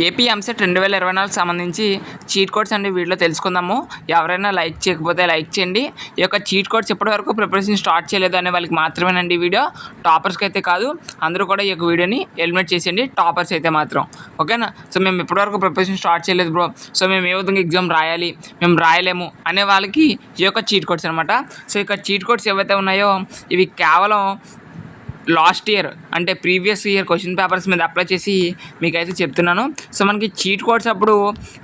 AP EAMCET 2024 సంబంధించి cheat codes అండి వీడియోలో తెలుసుకుందాము. ఎవరైనా లైక్ చేయకపోతే లైక్ చేయండి. ఈ యొక్క చీట్ కోడ్స్ ఎప్పటివరకు ప్రిపరేషన్ స్టార్ట్ చేయలేదు అనే వాళ్ళకి మాత్రమేనండి వీడియో. టాపర్స్కి అయితే కాదు. అందరూ కూడా ఈ యొక్క వీడియోని ఎలిమినేట్ చేసేయండి, టాపర్స్ అయితే మాత్రం. ఓకేనా? సో మేము ఎప్పటివరకు ప్రిపరేషన్ స్టార్ట్ చేయలేదు బ్రో, సో మేము ఏ విధంగా ఎగ్జామ్ రాయాలి, మేము రాయలేము అనే వాళ్ళకి ఈ యొక్క చీట్ కోడ్స్ అనమాట. సో ఇక చీట్ కోడ్స్ ఏవైతే ఉన్నాయో ఇవి కేవలం లాస్ట్ ఇయర్ అంటే ప్రీవియస్ ఇయర్ క్వశ్చన్ పేపర్స్ మీద అప్లై చేసి మీకైతే చెప్తున్నాను. సో మనకి చీట్ కోడ్స్ అప్పుడు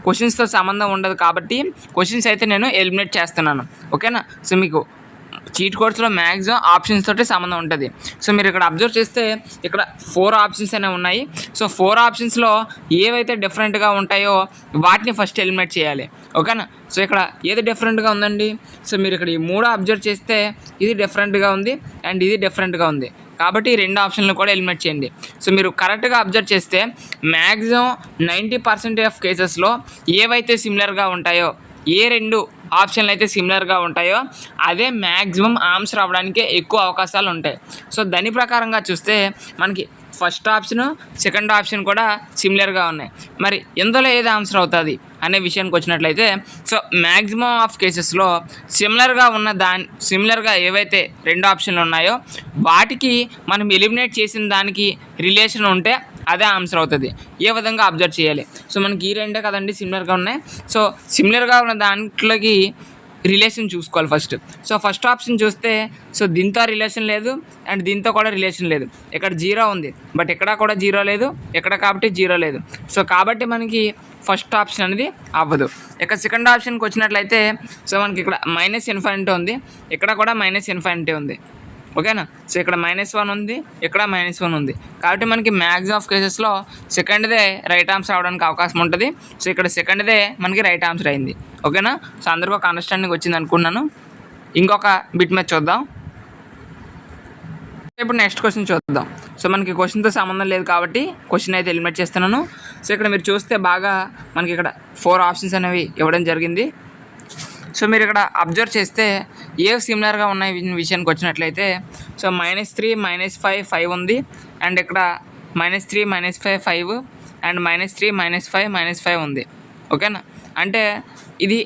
క్వశ్చన్స్తో సంబంధం ఉండదు కాబట్టి క్వశ్చన్స్ అయితే నేను ఎలిమినేట్ చేస్తున్నాను. ఓకేనా? సో మీకు చీట్ కోడ్స్లో మ్యాక్సిమం ఆప్షన్స్ తోటి సంబంధం ఉంటుంది. సో మీరు ఇక్కడ అబ్జర్వ్ చేస్తే ఇక్కడ 4 ఆప్షన్స్ అనేవి ఉన్నాయి. సో 4 ఆప్షన్స్లో ఏవైతే డిఫరెంట్గా ఉంటాయో వాటిని ఫస్ట్ ఎలిమినేట్ చేయాలి. ఓకేనా? సో ఇక్కడ ఏది డిఫరెంట్గా ఉందండి? సో మీరు ఇక్కడ ఈ 3 అబ్జర్వ్ చేస్తే ఇది డిఫరెంట్గా ఉంది అండ్ ఇది డిఫరెంట్గా ఉంది కాబట్టి ఈ 2 ఆప్షన్లు కూడా ఎలిమినేట్ చేయండి. సో మీరు కరెక్ట్గా అబ్జర్వ్ చేస్తే మ్యాక్సిమం 90% ఆఫ్ కేసెస్లో ఏవైతే సిమిలర్గా ఉంటాయో, ఏ 2 ఆప్షన్లు అయితే సిమిలర్గా ఉంటాయో అదే మ్యాక్సిమం ఆన్సర్ అవ్వడానికే ఎక్కువ అవకాశాలు ఉంటాయి. సో దాని ప్రకారంగా చూస్తే మనకి ఫస్ట్ ఆప్షన్, సెకండ్ ఆప్షన్ కూడా సిమిలర్గా ఉన్నాయి. మరి ఎందులో ఏది ఆన్సర్ అవుతుంది అనే విషయానికి వచ్చినట్లయితే సో మ్యాక్సిమం ఆఫ్ కేసెస్లో సిమిలర్గా ఏవైతే 2 ఆప్షన్లు ఉన్నాయో వాటికి మనం ఎలిమినేట్ చేసిన దానికి రిలేషన్ ఉంటే అదే ఆన్సర్ అవుతుంది. ఏ విధంగా అబ్జర్వ్ చేయాలి? సో మనకి ఈ 2 కదండి సిమిలర్గా ఉన్నాయి. సో సిమిలర్గా ఉన్న దాంట్లోకి రిలేషన్ చూసుకోవాలి ఫస్ట్. సో ఫస్ట్ ఆప్షన్ చూస్తే సో దీంతో రిలేషన్ లేదు అండ్ దీంతో కూడా రిలేషన్ లేదు. ఇక్కడ 0 ఉంది బట్ ఎక్కడ కూడా 0 లేదు, ఎక్కడ కాబట్టి 0 లేదు. సో కాబట్టి మనకి ఫస్ట్ ఆప్షన్ అనేది అవ్వదు. ఇక సెకండ్ ఆప్షన్కి వచ్చినట్లయితే సో మనకి ఇక్కడ -∞ ఉంది, ఇక్కడ కూడా -∞ ఉంది. ఓకేనా? సో ఇక్కడ -1 ఉంది, ఇక్కడ -1 ఉంది కాబట్టి మనకి మ్యాక్సిమం ఆఫ్ కేసెస్లో సెకండ్దే రైట్ ఆన్సర్ అవడానికి అవకాశం ఉంటుంది. సో ఇక్కడ సెకండ్దే మనకి రైట్ ఆన్సర్ అయింది. ఓకేనా? సో అందరికీ ఒక అండర్స్టాండింగ్ వచ్చింది అనుకున్నాను. ఇంకొక బిట్ మీద చూద్దాం. ఇప్పుడు నెక్స్ట్ క్వశ్చన్ చూద్దాం. సో మనకి క్వశ్చన్తో సంబంధం లేదు కాబట్టి క్వశ్చన్ అయితే ఎలిమినేట్ చేస్తున్నాను. సో ఇక్కడ మీరు చూస్తే బాగా మనకి ఇక్కడ 4 ఆప్షన్స్ అనేవి ఇవ్వడం జరిగింది. సో మీరు ఇక్కడ అబ్జర్వ్ చేస్తే ఏవి సిమిలర్గా ఉన్నాయి విషయానికి వచ్చినట్లయితే సో -3 -5 5 ఉంది అండ్ ఇక్కడ -3 -5 5 అండ్ -3 -5 -5 ఉంది. ఓకేనా? అంటే ఇది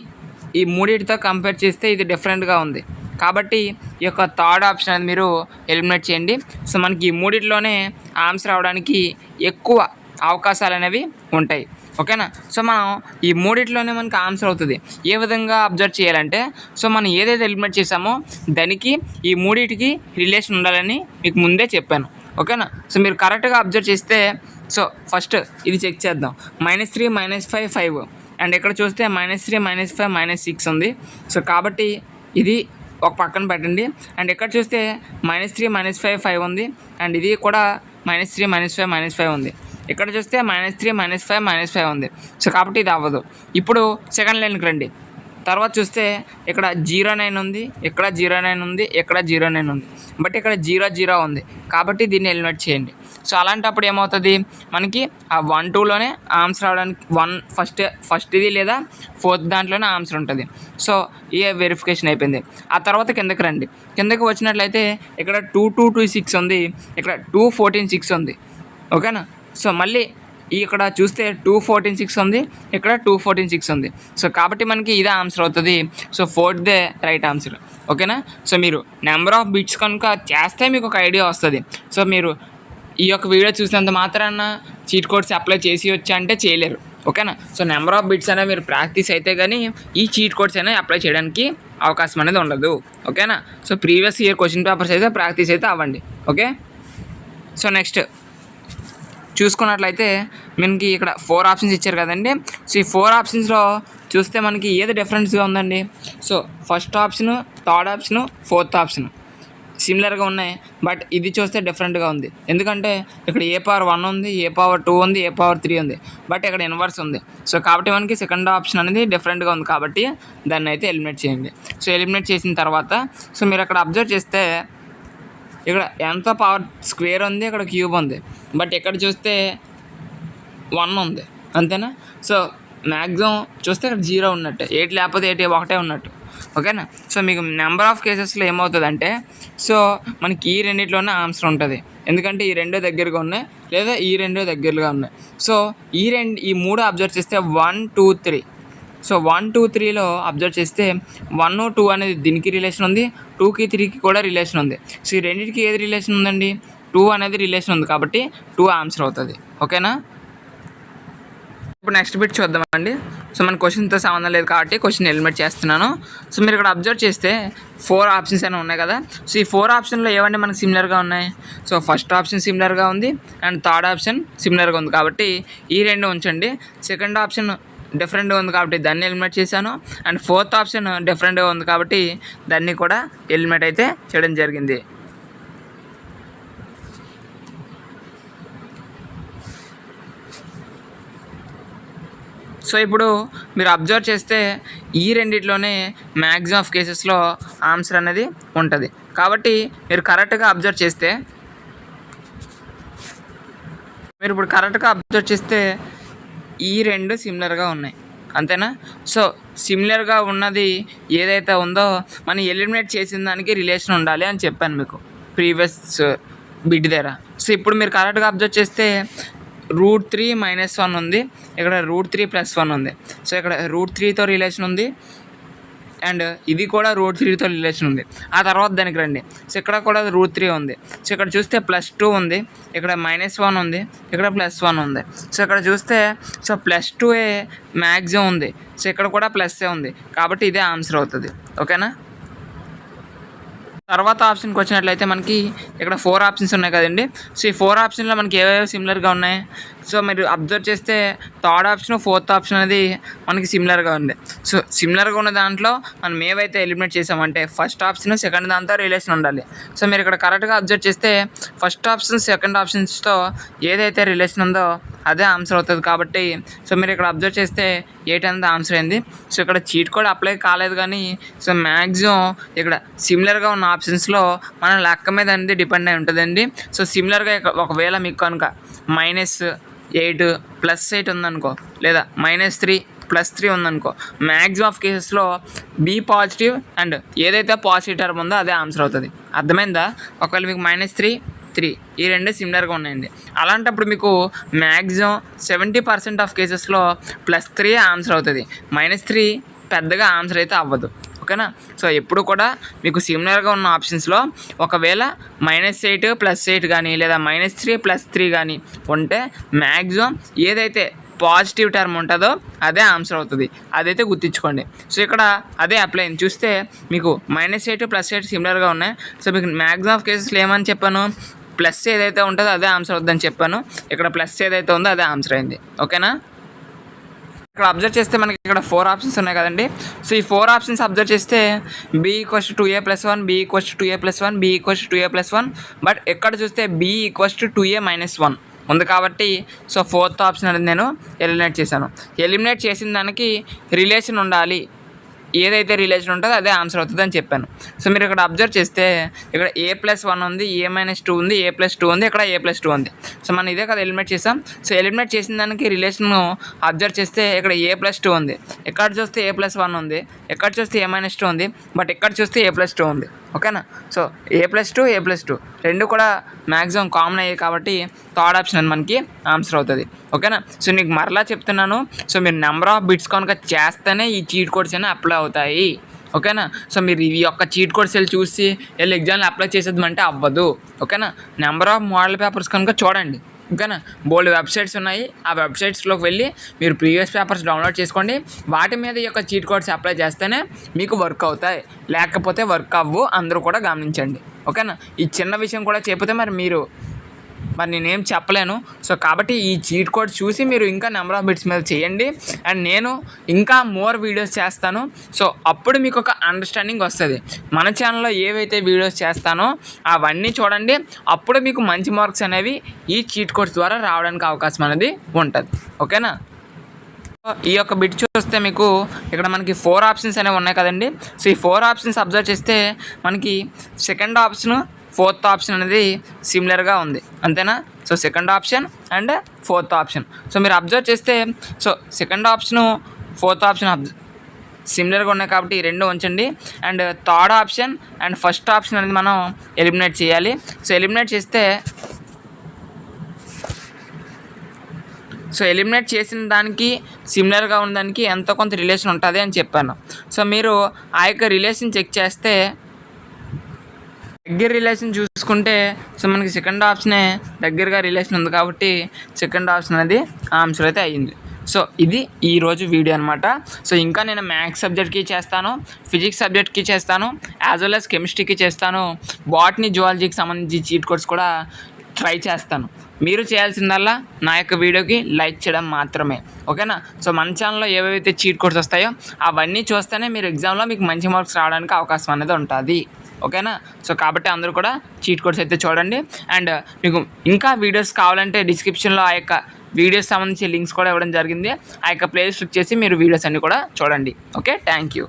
ఈ మూడింటితో కంపేర్ చేస్తే ఇది డిఫరెంట్గా ఉంది కాబట్టి ఈ యొక్క థర్డ్ ఆప్షన్ అనేది మీరు ఎలిమినేట్ చేయండి. సో మనకి ఈ మూడింటిలోనే ఆన్సర్ అవడానికి ఎక్కువ అవకాశాలు అనేవి ఉంటాయి. ఓకేనా? సో మనం ఈ మూడింటిలోనే మనకి ఆన్సర్ అవుతుంది. ఏ విధంగా అబ్జర్వ్ చేయాలంటే సో మనం ఏదైతే ఎలిమినేట్ చేసామో దానికి ఈ మూడింటికి రిలేషన్ ఉండాలని మీకు ముందే చెప్పాను. ఓకేనా? సో మీరు కరెక్ట్గా అబ్జర్వ్ చేస్తే సో ఫస్ట్ ఇది చెక్ చేద్దాం. -3 -5 5 అండ్ ఇక్కడ చూస్తే -3 -5 -6 ఉంది. సో కాబట్టి ఇది ఒక పక్కన పెట్టండి. అండ్ ఇక్కడ చూస్తే -3 -5 5 ఉంది అండ్ ఇది కూడా -3 -5 -5 ఉంది. ఇక్కడ చూస్తే -3 -5 -5 ఉంది. సో కాబట్టి ఇది అవ్వదు. ఇప్పుడు సెకండ్ లైన్కి రండి. తర్వాత చూస్తే ఇక్కడ 09 ఉంది, ఇక్కడ 09 ఉంది, ఇక్కడ 09 ఉంది బట్ ఇక్కడ 0 0 ఉంది కాబట్టి దీన్ని ఎలిమినేట్ చేయండి. సో అలాంటప్పుడు ఏమవుతుంది మనకి ఆ 1 2లోనే ఆన్సర్ అవడానికి ఫస్ట్ ఇది లేదా 4th దాంట్లోనే ఆన్సర్ ఉంటుంది. సో ఏ వెరిఫికేషన్ అయిపోయింది. ఆ తర్వాత కిందకి రండి. కిందకి వచ్చినట్లయితే ఇక్కడ 2 2 2 6 ఉంది, ఇక్కడ 2 14 6 ఉంది. ఓకేనా? సో మళ్ళీ ఇక్కడ చూస్తే 2 14 6 ఉంది, ఇక్కడ 2 14 6 ఉంది. సో కాబట్టి మనకి ఇదే ఆన్సర్ అవుతుంది. So 4th right answer. ఓకేనా? సో మీరు నెంబర్ ఆఫ్ బిట్స్ కనుక చేస్తే మీకు ఒక ఐడియా వస్తుంది. సో మీరు ఈ యొక్క వీడియో చూసినంత మాత్రాన చీట్ కోడ్స్ అప్లై చేసి వచ్చా అంటే చేయలేరు. ఓకేనా? సో నెంబర్ ఆఫ్ బిట్స్ అనేవి మీరు ప్రాక్టీస్ అయితే కానీ ఈ చీట్ కోడ్స్ అనేవి అప్లై చేయడానికి అవకాశం అనేది ఉండదు. ఓకేనా? So previous year question papers అయితే ప్రాక్టీస్ అయితే అవ్వండి. ఓకే? సో నెక్స్ట్ చూసుకున్నట్లయితే మనకి ఇక్కడ 4 ఆప్షన్స్ ఇచ్చారు కదండి. సో ఈ 4 ఆప్షన్స్లో చూస్తే మనకి ఏది డిఫరెన్స్గా ఉందండి? So first option, third option, 4th option సిమిలర్గా ఉన్నాయి బట్ ఇది చూస్తే డిఫరెంట్గా ఉంది. ఎందుకంటే ఇక్కడ A⁴1 ఉంది, A⁴2 ఉంది, A⁴3 ఉంది బట్ ఇక్కడ ఇన్వర్స్ ఉంది. సో కాబట్టి మనకి సెకండ్ ఆప్షన్ అనేది డిఫరెంట్గా ఉంది కాబట్టి దాన్ని అయితే ఎలిమినేట్ చేయండి. సో ఎలిమినేట్ చేసిన తర్వాత సో మీరు అక్కడ అబ్జర్వ్ చేస్తే ఇక్కడ ఎంత పవర్ స్క్వేర్ ఉంది, ఇక్కడ క్యూబ్ ఉంది బట్ ఇక్కడ చూస్తే 1 ఉంది. అంతేనా? సో మ్యాక్సిమం చూస్తే ఇక్కడ 0 ఉన్నట్టే, 8 లేకపోతే 8 ఒకటే ఉన్నట్టు. ఓకేనా? సో మీకు నెంబర్ ఆఫ్ కేసెస్లో ఏమవుతుందంటే సో మనకి ఈ రెండిట్లోనే ఆన్సర్ ఉంటుంది. ఎందుకంటే ఈ 2 దగ్గరగా ఉన్నాయి, లేదా ఈ రెండు దగ్గరగా ఉన్నాయి. సో ఈ మూడు అబ్జర్వ్ చేస్తే 1 2 3. సో 1 2 3లో అబ్జర్వ్ చేస్తే 1 2 అనేది దీనికి రిలేషన్ ఉంది, 2కి 3కి కూడా రిలేషన్ ఉంది. సో ఈ రెండింటికి ఏది రిలేషన్ ఉందండి? 2 అనేది రిలేషన్ ఉంది కాబట్టి 2 ఆన్సర్ అవుతుంది. ఓకేనా? ఇప్పుడు నెక్స్ట్ బిట్ చూద్దామండి. సో మన క్వశ్చన్తో సంబంధం లేదు కాబట్టి క్వశ్చన్ ఎలిమినేట్ చేస్తున్నాను. సో మీరు ఇక్కడ అబ్జర్వ్ చేస్తే 4 ఆప్షన్స్ అయినా ఉన్నాయి కదా. సో ఈ 4 ఆప్షన్లో ఏవన్నీ మనకు సిమిలర్గా ఉన్నాయి? సో ఫస్ట్ ఆప్షన్ సిమిలర్గా ఉంది అండ్ థర్డ్ ఆప్షన్ సిమిలర్గా ఉంది కాబట్టి ఈ రెండు ఉంచండి. సెకండ్ ఆప్షన్ డిఫరెంట్గా ఉంది కాబట్టి దాన్ని ఎలిమినేట్ చేశాను. అండ్ ఫోర్త్ ఆప్షన్ డిఫరెంట్గా ఉంది కాబట్టి దాన్ని కూడా ఎలిమినేట్ అయితే చేయడం జరిగింది. సో ఇప్పుడు మీరు అబ్జర్వ్ చేస్తే ఈ రెండిట్లోనే మ్యాక్సిమం ఆఫ్ కేసెస్లో ఆన్సర్ అనేది ఉంటుంది. కాబట్టి మీరు కరెక్ట్గా అబ్జర్వ్ చేస్తే ఈ రెండు సిమిలర్గా ఉన్నాయి, అంతేనా? సో సిమిలర్గా ఉన్నది ఏదైతే ఉందో మనం ఎలిమినేట్ చేసిన దానికి రిలేషన్ ఉండాలి అని చెప్పాను మీకు ప్రీవియస్ బిట్ దగ్గర. సో ఇప్పుడు మీరు కరెక్ట్గా అబ్జర్వ్ చేస్తే √3 - 1 ఉంది, ఇక్కడ √3 + 1 ఉంది. సో ఇక్కడ √3తో రిలేషన్ ఉంది అండ్ ఇది కూడా √3తో రిలేషన్ ఉంది. ఆ తర్వాత దానికి రండి. సో ఇక్కడ కూడా √3 ఉంది. సో ఇక్కడ చూస్తే +2 ఉంది, ఇక్కడ -1 ఉంది, ఇక్కడ +1 ఉంది. సో ఇక్కడ చూస్తే సో +2ఏ మ్యాక్సిమం ఉంది. సో ఇక్కడ కూడా ప్లస్ఏ ఉంది కాబట్టి ఇదే ఆన్సర్ అవుతుంది. ఓకేనా? తర్వాత ఆప్షన్కి వచ్చినట్లయితే మనకి ఇక్కడ 4 ఆప్షన్స్ ఉన్నాయి కదండి. సో ఈ 4 ఆప్షన్లో మనకి ఏవేవి సిమిలర్గా ఉన్నాయి? సో మీరు అబ్జర్వ్ చేస్తే థర్డ్ ఆప్షన్ ఫోర్త్ ఆప్షన్ అనేది మనకి సిమిలర్గా ఉంది. సో సిమిలర్గా ఉన్న దాంట్లో మనం ఏవైతే ఎలిమినేట్ చేసామంటే ఫస్ట్ ఆప్షన్ సెకండ్ దాంతో రిలేషన్ ఉండాలి. సో మీరు ఇక్కడ కరెక్ట్గా అబ్జర్వ్ చేస్తే ఫస్ట్ ఆప్షన్ సెకండ్ ఆప్షన్స్తో ఏదైతే రిలేషన్ ఉందో అదే ఆన్సర్ అవుతుంది. కాబట్టి సో మీరు ఇక్కడ అబ్జర్వ్ చేస్తే 8 అనేది ఆన్సర్ అయింది. సో ఇక్కడ చీట్ కోడ్ అప్లై కాలేదు కానీ సో మ్యాక్సిమం ఇక్కడ సిమిలర్గా ఉన్న ఆప్షన్స్లో మన లెక్క మీద అనేది డిపెండ్ అయి ఉంటుందండి. సో సిమిలర్గా ఒకవేళ మీకు కనుక -8 +8 ఉందనుకో, లేదా -3 +3 ఉందనుకో, మ్యాక్సిమం ఆఫ్ కేసెస్లో బీ పాజిటివ్ అండ్ ఏదైతే పాజిటివ్ టర్మ్ ఉందో అదే ఆన్సర్ అవుతుంది. అర్థమైందా? ఒకవేళ మీకు -3 3 ఈ రెండు సిమిలర్గా ఉన్నాయండి. అలాంటప్పుడు మీకు మ్యాక్సిమం 70% ఆఫ్ కేసెస్లో +3 ఆన్సర్ అవుతుంది. -3 పెద్దగా ఆన్సర్ అయితే అవ్వదు. ఓకేనా? సో ఎప్పుడు కూడా మీకు సిమిలర్గా ఉన్న ఆప్షన్స్లో ఒకవేళ -8 +8 కానీ లేదా -3 +3 కానీ ఉంటే మ్యాక్సిమం ఏదైతే పాజిటివ్ టర్మ్ ఉంటుందో అదే ఆన్సర్ అవుతుంది. అదైతే గుర్తుంచుకోండి. సో ఇక్కడ అదే అప్లై అయింది. చూస్తే మీకు -8 +8 సిమిలర్గా ఉన్నాయి. సో మీకు మ్యాక్సిమం ఆఫ్ కేసెస్లో ఏమని చెప్పాను? ప్లస్ ఏదైతే ఉంటుందో అదే ఆన్సర్ అవుతుందని చెప్పాను. ఇక్కడ ప్లస్ ఏదైతే ఉందో అదే ఆన్సర్ అయింది. ఓకేనా? ఇక్కడ అబ్జర్వ్ చేస్తే మనకి ఇక్కడ 4 ఆప్షన్స్ ఉన్నాయి కదండి. సో ఈ 4 ఆప్షన్స్ అబ్జర్వ్ చేస్తే B = 2A + 1, B = 2A + 1, B = 2A + 1. But ఎక్కడ చూస్తే B = 2A - 1 ఉంది కాబట్టి సో ఫోర్త్ ఆప్షన్ అనేది నేను ఎలిమినేట్ చేశాను. ఎలిమినేట్ చేసిన దానికి రిలేషన్ ఉండాలి, ఏదైతే రిలేషన్ ఉంటుందో అదే ఆన్సర్ అవుతుంది అని చెప్పాను. సో మీరు ఇక్కడ అబ్జర్వ్ చేస్తే ఇక్కడ A+1 ఉంది, A-2 ఉంది, A+2 ఉంది, ఇక్కడ A+2 ఉంది. సో మనం ఇదే కదా ఎలిమినేట్ చేసాం. సో ఎలిమినేట్ చేసిన దానికి రిలేషన్ అబ్జర్వ్ చేస్తే ఇక్కడ A+2 ఉంది, ఎక్కడ చూస్తే A+1 ఉంది, ఎక్కడ చూస్తే A-2 ఉంది, బట్ ఎక్కడ చూస్తే A+2 ఉంది. ఓకేనా? సో A+2 రెండు కూడా మ్యాక్సిమం కామన్ అయ్యాయి కాబట్టి థర్డ్ ఆప్షన్ అని మనకి ఆన్సర్ అవుతుంది. ఓకేనా? సో నీకు మరలా చెప్తున్నాను, సో మీరు నెంబర్ ఆఫ్ బిట్స్ కనుక చేస్తేనే ఈ చీట్ కోడ్స్ అనేవి అప్లై అవుతాయి. ఓకేనా? సో మీరు ఈ యొక్క చీట్ కోడ్స్ వెళ్ళి చూసి వెళ్ళి ఎగ్జామ్లో అప్లై చేసేద్దామంటే అవ్వదు. ఓకేనా? నెంబర్ ఆఫ్ మోడల్ పేపర్స్ కనుక చూడండి. ఓకేనా? బోల్డ్ వెబ్సైట్స్ ఉన్నాయి, ఆ వెబ్సైట్స్లోకి వెళ్ళి మీరు ప్రీవియస్ పేపర్స్ డౌన్లోడ్ చేసుకోండి. వాటి మీద ఈ యొక్క చీట్ కోడ్స్ అప్లై చేస్తేనే మీకు వర్క్ అవుతాయి, లేకపోతే వర్క్ అవ్వు. అందరూ కూడా గమనించండి. ఓకేనా? ఈ చిన్న విషయం కూడా చెప్పితే మరి నేనేం చెప్పలేను. సో కాబట్టి ఈ చీట్ కోడ్ చూసి మీరు ఇంకా నెంబర్ ఆఫ్ బిట్స్ మీద చేయండి. అండ్ నేను ఇంకా మోర్ వీడియోస్ చేస్తాను. సో అప్పుడు మీకు ఒక అండర్స్టాండింగ్ వస్తుంది. మన ఛానల్లో ఏవైతే వీడియోస్ చేస్తానో అవన్నీ చూడండి. అప్పుడు మీకు మంచి మార్క్స్ అనేవి ఈ చీట్ కోడ్స్ ద్వారా రావడానికి అవకాశం అనేది ఉంటుంది. ఓకేనా? ఈ యొక్క బిట్ చూస్తే మీకు ఇక్కడ మనకి 4 ఆప్షన్స్ అనేవి ఉన్నాయి కదండి. సో ఈ 4 ఆప్షన్స్ అబ్జర్వ్ చేస్తే మనకి సెకండ్ ఆప్షన్ ఫోర్త్ ఆప్షన్ అనేది సిమిలర్గా ఉంది, అంతేనా? So second option and fourth option. So మీరు అబ్జర్వ్ చేస్తే so second option fourth option సిమిలర్గా ఉన్నాయి కాబట్టి ఈ రెండు ఉంచండి. And third option and first option అనేది మనం ఎలిమినేట్ చేయాలి. సో ఎలిమినేట్ చేస్తే సో ఎలిమినేట్ చేసిన దానికి సిమిలర్గా ఉన్న దానికి ఎంతో కొంత రిలేషన్ ఉంటుంది అని చెప్పాను. సో మీరు ఆ యొక్క రిలేషన్ చెక్ చేస్తే దగ్గర రిలేషన్ చూసుకుంటే సో మనకి సెకండ్ ఆప్షనే దగ్గరగా రిలేషన్ ఉంది కాబట్టి సెకండ్ ఆప్షన్ అనేది ఆన్సర్ అయితే అయ్యింది. సో ఇది ఈరోజు వీడియో అనమాట. సో ఇంకా నేను మ్యాథ్స్ సబ్జెక్ట్కి చేస్తాను, ఫిజిక్స్ సబ్జెక్ట్కి చేస్తాను, యాజ్ వెల్ యాజ్ కెమిస్ట్రీకి చేస్తాను, బాటనీ జువాలజీకి సంబంధించి చీట్ కోడ్స్ కూడా ట్రై చేస్తాను. మీరు చేయాల్సిందల్లా నా యొక్క వీడియోకి లైక్ చేయడం మాత్రమే, ఓకేనా. సో మన ఛానల్లో ఏవైతే చీట్ కోడ్స్ వస్తాయో అవన్నీ చూస్తేనే మీరు ఎగ్జామ్లో మీకు మంచి మార్క్స్ రావడానికి అవకాశం అనేది ఉంటుంది, ఓకేనా. సో కాబట్టి అందరూ కూడా చీట్ కోడ్స్ అయితే చూడండి. అండ్ మీకు ఇంకా వీడియోస్ కావాలంటే డిస్క్రిప్షన్లో ఆ యొక్క వీడియోస్ సంబంధించి లింక్స్ కూడా ఇవ్వడం జరిగింది. ఆ యొక్క ప్లేలిస్ట్ క్లిక్ చేసి మీరు వీడియోస్ అన్నీ కూడా చూడండి. Okay, thank you.